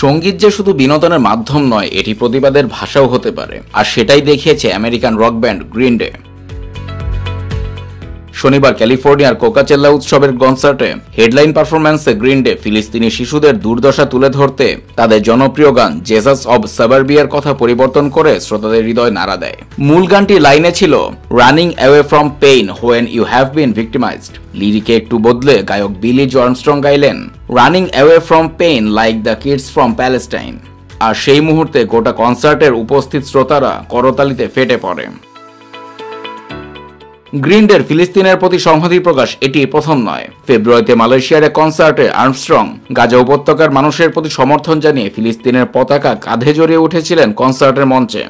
সঙ্গীত যে শুধু বিনোদনের মাধ্যম নয়, এটি প্রতিবাদের ভাষাও হতে পারে, আর সেটাই দেখিয়েছে American rock band green day. শনিবার ক্যালিফোর্নিয়ার কোকাচেল্লা উৎসবের কনসার্টে হেডলাইন পারফরম্যান্সে গ্রিন ডে ফিলিস্তিনি শিশুদের দুর্দশা তুলে ধরতে তাদের জনপ্রিয় গান জেসাস অব সাবারবিয়ার কথা পরিবর্তন করে শ্রোতাদের হৃদয় নাড়া দেয়। মূল গানটি লাইনে ছিল running away from pain when you have been victimized. লিরিকে একটু বদলে গায়ক বিলি জো আর্মস্ট্রং গাইলেন running away from pain like the kids from Palestine. আর সেই মুহূর্তে গোটা কনসার্টের উপস্থিত শ্রোতারা করতালিতে ফেটে পড়ে। গ্রিন ডের ফিলিস্তিনের প্রতি সংহতি প্রকাশ এটি প্রথম নয়। ফেব্রুয়ারিতে মালয়েশিয়ার এক কনসার্টে আর্মস্ট্রং গাজা উপত্যকার মানুষের প্রতি সমর্থন জানিয়ে ফিলিস্তিনের পতাকা কাঁধে জড়িয়ে উঠেছিলেন কনসার্টের মঞ্চে।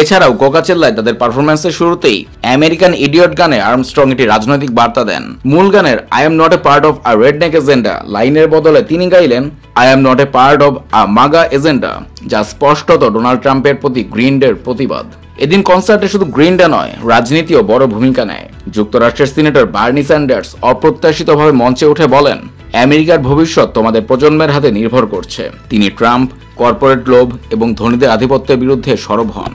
এছাড়াও কোকাচেল্লায় তাদের পারফরম্যান্সের শুরুতেই আমেরিকান ইডিয়ট গানে আর্মস্ট্রং একটি রাজনৈতিক বার্তা দেন। মূল গানের I'm not a part of a redneck agenda লাইনের বদলে তিনি গাইলেন I'm not a part of a MAGA agenda, যা স্পষ্টত ডোনাল্ড ট্রাম্পের প্রতি গ্রিন ডের প্রতিবাদ। এদিন কনসার্টে শুধু গ্রিন ডে নয়, রাজনীতিও বড় ভূমিকা নেয়। যুক্তরাষ্ট্রের সিনেটর বার্নি স্যান্ডার্স অপ্রত্যাশিতভাবে মঞ্চে উঠে বলেন আমেরিকার ভবিষ্যৎ তোমাদের প্রজন্মের হাতে নির্ভর করছে। তিনি ট্রাম্প, কর্পোরেট লোভ এবং ধনীদের আধিপত্যের বিরুদ্ধে সরব হন।